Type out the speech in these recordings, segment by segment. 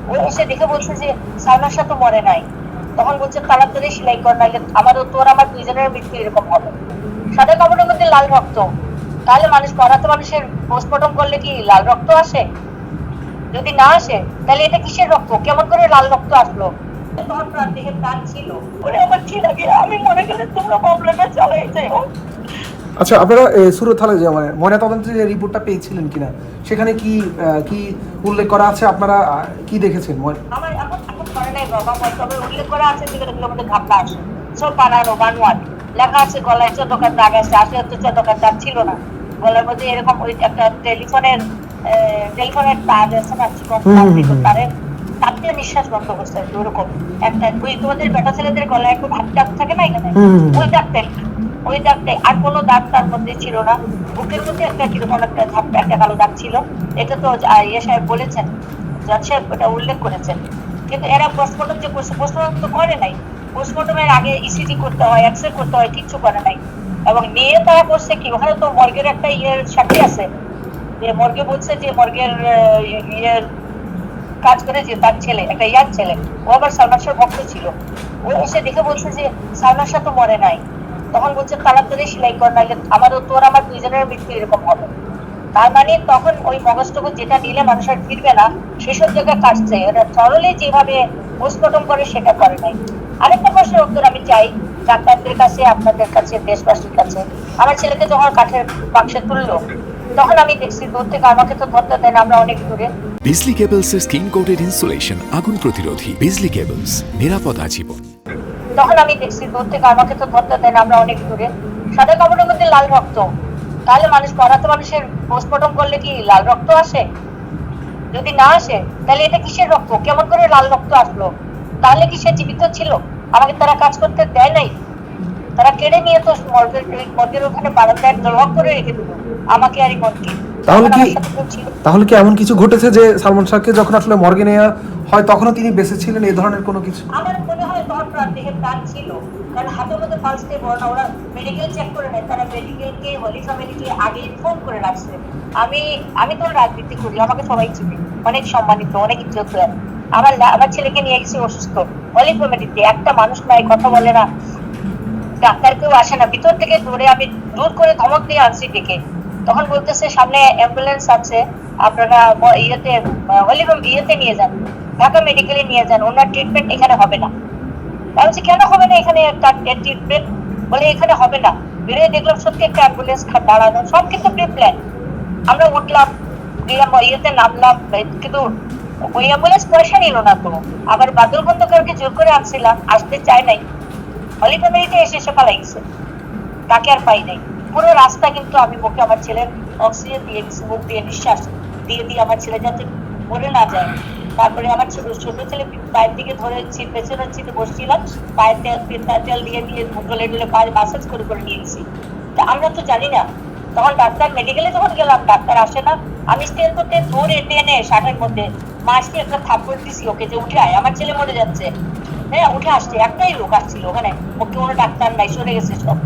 ও এসে দেখে বলছে যে সালমান শাহ তো মরে নাই। তখন বলছে তাড়াতাড়ি সেলাই কর, নাহলে আমারও তোর আমার দুইজনের মৃত্যু এরকম হবে। সাদা কাপড়ের মধ্যে লাল রক্ত, তাহলে মানুষ পড়াতে মানুষের পোস্টমর্টম করলে কি লাল রক্ত আসে? যদি না আসে তাহলে এটা কিসের রক্ত? কেমন করে লাল রক্ত আসলো? তখন প্রাণ দেহে প্রাণ ছিল। ওরে আমার ছিল কি, আমি মনে গেলে তোমরা মামলাটা চালাই যাও। আচ্ছা, আপনারা সুরত হলে যে মানে ময়নাতদন্তের যে রিপোর্টটা পেয়েছিলেন কিনা, সেখানে কি কি উল্লেখ করা আছে? আপনারা কি দেখেছেন? আমার এখন এখন করে নাই বাবা, তবে উল্লেখ করা আছে যেগুলোর মধ্যে ঘাপলা আছে, সব বানানো বানোয়াট লেখা আছে। গলায় 14 কার দাগ আছে, আসলে তো 14 কার দাগ ছিল না। গলার মধ্যে এরকম ওই একটা টেলিফোনের তার আছে না, চিকন তারের তাতে নিঃশ্বাস বন্ধ করছে ওরকম একটা। ওই তোমাদের বেটা ছেলেদের গলায় একটু হাত দাগ থাকে না এখানে, ওই দাগটাই, ওই দাগটাই। আর কোনো দাগ তার মধ্যে ছিল না। বুকের মধ্যে একটা কিরকম একটা ঝাপটা একটা কালো দাগ ছিল। এটা তো ইয়ে সাহেব বলেছেন, জজ সাহেব ওটা উল্লেখ করেছেন। কিন্তু এরা পোস্টমর্টম যে করছে, পোস্টমর্টম তো করে নাই। পোস্টমর্টমের আগে ইসিজি করতে হয়, এক্সরে করতে হয়, কিচ্ছু করে নাই। এবং নিয়ে তারা করছে কি, ওখানে তো মর্গের একটা ইয়ের সাক্ষী আছে, যে মর্গে বলছে যে মর্গের ইয়ের কাজ করে যে তার ছেলে, একটা ইয়ার ছেলে, ও আবার সালমান শাহর ভক্ত ছিল। ও এসে দেখে বলছে যে সালমান শাহ তো মরে নাই। তখন বলছে তাড়াতাড়ি সেলাই কর, নাহলে আমারও তোর আমার দুইজনের মৃত্যু এরকম হবে। তার মানে তখন ওই মগজটুকু যেটা নিলে মানুষ আর ফিরবে না, সেসব জায়গায় কাটছে। ওরা থরলি যেভাবে পোস্টমর্টম করে সেটা করে নাই। আরেকটা প্রশ্নের উত্তর আমি চাই ডাক্তারদের কাছে, আপনাদের কাছে, দেশবাসীর কাছে। আমার ছেলেকে যখন কাঠের বাক্সে তুললো, তখন আমি দেখছি দূর থেকে, আমাকে তো ধরতে দেন, আমরা অনেক দূরে। বিজলি কেবলসের স্কিন কোটেড ইনসুলেশন আগুন প্রতিরোধী। বিজলি কেবলস, নিরাপদ আজীবন। তখন আমি দেখছি দূর থেকে, আমাকে তো ধরতে দেন, আমরা অনেক দূরে। সাদা কাপড়ের মধ্যে লাল রক্ত, তাহলে মানুষ পড়াতে মানুষের পোস্টমর্টম করলে কি লাল রক্ত আসে? যদি না আসে তাহলে এটা কিসের রক্ত? কেমন করে লাল রক্ত আসলো? তাহলে কি সে জীবিত ছিল? আমাকে তারা কাজ করতে দেয় নাই? তারা কেড়ে নিয়ে তো মর্গের ওখানে বারান্দায় লক করে রেখে দিল আমাকে আর ইমনকে। তাহলে কি আমার সাথে কেউ ছিল? তাহলে কি এমন কিছু ঘটেছে যে সালমান শাহকে যখন আসলে মর্গে নেওয়া হয় তখনও তিনি বেঁচে ছিলেন, এই ধরনের কোনো কিছু? আমার মনে হয় তখন প্রাণ দেহে প্রাণ ছিল, কারণ হাতের মধ্যে পালস দিয়ে বড় না, ওরা মেডিকেল চেক করে নেয়, তারা মেডিকেলকে হলি ফ্যামিলিকে আগে ইনফর্ম করে রাখছে। আমি আমি তো রাজনীতি করি, আমাকে সবাই চিনি, অনেক সম্মানিত, অনেক ইজ্জত হয়। আমার ছেলেকে নিয়ে গেছি অসুস্থ, হলি ফ্যামিলিতে একটা মানুষ নাই, কথা বলে না, ডাক্তার কেউ আসে না, ভিতর থেকে ধরে আমি দূর করে ধমক দিয়ে আনছি ডেকে। তখন বলতেছে সামনে অ্যাম্বুলেন্স আছে, আপনারা ইয়েতে নিয়ে যান, ঢাকা মেডিকেলে নিয়ে যান, ওনার ট্রিটমেন্ট এখানে হবে না। আমি বলছি কেন হবে না এখানে ট্রিটমেন্ট? বলে এখানে হবে না। বেরিয়ে দেখলাম সত্যি একটা অ্যাম্বুলেন্স দাঁড়ানো, সব কিন্তু প্রি প্ল্যান। আমরা উঠলাম, ইয়েতে নামলাম, কিন্তু ওই অ্যাম্বুলেন্স পয়সা নিল না তো। আবার বাদল খন্দকারকে জোর করে আনছিলাম, আসতে চায় নাই। হলি ফ্যামিলিতে এসে এসে পালাই গেছে, তাকে আর পাই নাই। পুরো রাস্তা কিন্তু আমি মুখে আমার ছেলের অক্সিজেন দিয়ে গেছি, মুখ দিয়ে নিঃশ্বাস দিয়ে দিয়ে আমার ছেলে যাতে মরে না যায়। তারপরে আমার ছোট ছেলে পায়ের দিকে ধরে পেছনের সিটে বসছিলাম, পায়ের তেল দিয়ে দিয়ে ডলে ডলে পায়ে মাসাজ করে করে নিয়ে গেছি। তা আমরা তো জানি না। তখন ডাক্তার মেডিকেলে যখন গেলাম, ডাক্তার আসে না, আমি স্টেল করতে ধরে টেনে শার্টের মধ্যে মাসি একটা থাপ্পড় দিছি ওকে, যে উঠে আয়, আমার ছেলে মরে যাচ্ছে। হ্যাঁ, উঠে আসছে, একটাই লোক আসছিল ওখানে, ওকে কোনো ডাক্তার নাই, সরে গেছে সব।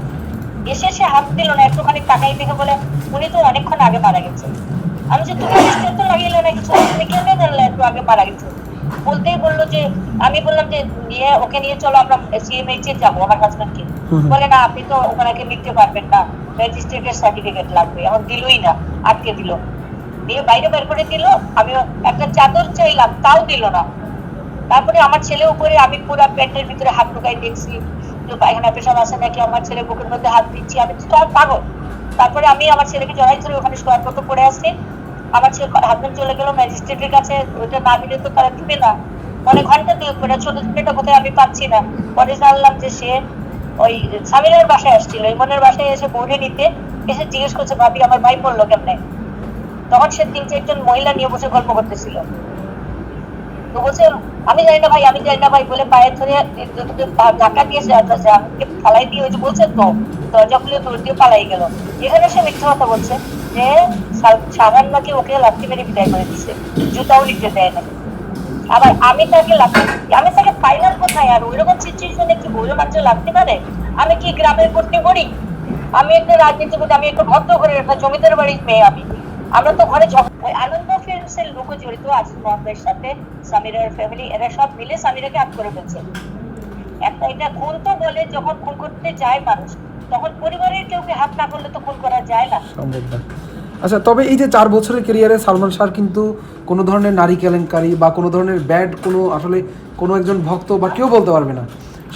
এসে সে হাত দিল না, একটুখানি তাকাই দেখে বলে উনি তো অনেকক্ষণ আগে মারা গেছে। আমি যে তুমি স্টেল তো লাগিয়ে না কিছু, তুমি কেন জানলে একটু আগে মারা গেছে? বলতেই বললো যে, আমি বললাম যে নিয়ে ওকে নিয়ে চলো আমরা সিএমএইচ এ যাবো আমার হাজবেন্ডকে। বলে না, আপনি তো ওনাকে নিতে পারবেন না, ম্যাজিস্ট্রেটের সার্টিফিকেট লাগবে। এখন দিলই না, আটকে দিল, দিয়ে বাইরে বের করে দিল। আমি একটা চাদর চাইলাম, তাও দিল না। তারপরে আমার ছেলে উপরে, আমি পুরো প্যান্টের ভিতরে হাত ঢুকাই দেখছি পায়খানা পেশাব আছে নাকি, আমার ছেলে বুকের মধ্যে হাত দিচ্ছি, আমি তো আর পাগল। তারপরে আমি আমার ছেলেকে জড়াই ধরে ওখানে শোয়ার মতো পড়ে আসছি। আমার ছেলে হাজবেন্ড চলে গেল ম্যাজিস্ট্রেটের কাছে, ওইটা না দিলে তো তারা দিবে না। অনেক ঘন্টা দিয়ে ছোট ছেলেটা কোথায় আমি পাচ্ছি না। পরে জানলাম যে সে ওই সামিলের বাসায় আসছিল, ইমনের বাসায় এসে বৌড়ে নিতে এসে জিজ্ঞেস করছে ভাবি আমার ভাই পড়লো কেমনে। তখন সে 3-4 জন মহিলা নিয়ে বসে গল্প করতেছিল। তো বলছে আমি জানি না ভাই, আমি জানি না ভাই বলে পায়ে ধরে ধাক্কা দিয়েছে, আমাকে ফালাই দিয়ে ওই যে বলছে তো দরজা খুলে দৌড় দিয়ে পালাই গেল। এখানে সে মিথ্যা কথা বলছে যে সাধারণ নাকি ওকে লাথি মেরে বিদায় করে দিচ্ছে, জুতাও নিতে দেয় না। আবার আমি তাকে ফাইনাল কোথায়? আর ওইরকম সিচুয়েশনে কি বলে মাত্র লাগতে পারে? আমি কি গ্রামের পত্নী করি? আমি একটা রাজনীতি করি, আমি একটা ভদ্র করে একটা জমিদার বাড়ির মেয়ে। আমি আমরা তো ঘরে ওই আনন্দ ফিল্মসের লোক জড়িত আজিজ মোহাম্মদের সাথে, সামিরার ফ্যামিলি, এরা সব মিলে সামিরাকে আপ করে ফেলছে। একটা এটা খুন তো বলে, যখন খুন করতে যায় মানুষ তখন পরিবারের কেউকে হাত না করলে তো খুন করা যায় না। সম্ভব না। আচ্ছা, তবে এই যে 4 বছরের ক্যারিয়ারে সালমান শাহ কিন্তু কোনো ধরনের নারী কেলেঙ্কারি বা কোনো ধরনের ব্যাড কোনো আসলে কোনো একজন ভক্ত বা কেউ বলতে পারবে না।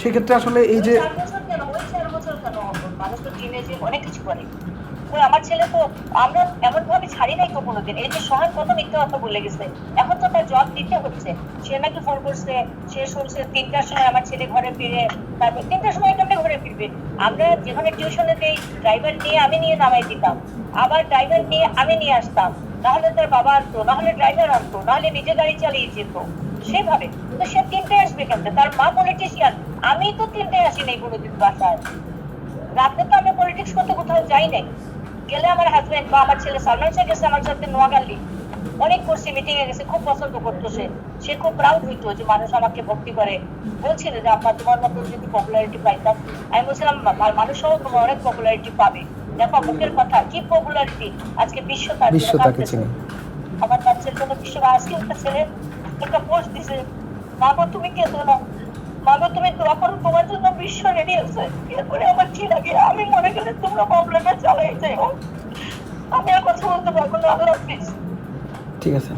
সেক্ষেত্রে আসলে এই যে 4 বছর কেন, ওই 4 বছর কেন, মানুষ তো টিনেজে অনেক কিছু করে। ওই আমার ছেলে তো, আমরা এমন ভাবে ছাড়ি নাই তো কোনোদিন। এই যে সোহান কত মিথ্যা কথা বলে গেছে, এখন তো তার জব দিতে হচ্ছে। সে নাকি ফোন করছে, সে শুনছে 3টার সময় আমার ছেলে ঘরে ফিরে, তারপর 3টার সময় কেমনে ঘরে ফিরবে? আমরা যেখানে টিউশনে দেই, ড্রাইভার নিয়ে আমি নিয়ে নামাই দিতাম, আবার ড্রাইভার নিয়ে আমি নিয়ে আসতাম, নাহলে তার বাবা আনতো, নাহলে ড্রাইভার আনতো, নাহলে নিজে গাড়ি চালিয়ে যেত সেভাবে। তো সে 3টায় আসবে কেমনে? তার মা পলিটিশিয়ান, আমি তো 3টায় আসি নাই কোনোদিন বাসায়। রাতে তো আমি পলিটিক্স করতে কোথাও যাই নাই। গেলে আমার হাজবেন্ড বা আমার ছেলে সালমান শাহ গেছে আমার সাথে নোয়াখালী, অনেক করছে, মিটিং এ গেছে, খুব পছন্দ করতো। সে খুব প্রাউড হইতো যে মানুষ আমাকে ভক্তি করে। বলছিল যে আপনার তোমার মতো যদি পপুলারিটি পাইতাম। আমি বলছিলাম মানুষও তোমার অনেক পপুলারিটি পাবে, দেখো মুখের কথা কি পপুলারিটি, আজকে বিশ্ব তাকে চিনি। আমার বাচ্চার জন্য বিশ্ব, আজকে একটা ছেলে একটা পোস্ট দিছে, মা গো তুমি কেঁদো না, মা গো তুমি দোয়া করো, তোমার জন্য বিশ্ব রেডি আছে। এরপরে আমার কি লাগে, আমি মনে গেলে তোমরা প্রবলেমে চালাই যাই, আমি আর কথা বলতে পারবো না। আল্লাহ হাফিজ। ঠিক আছে।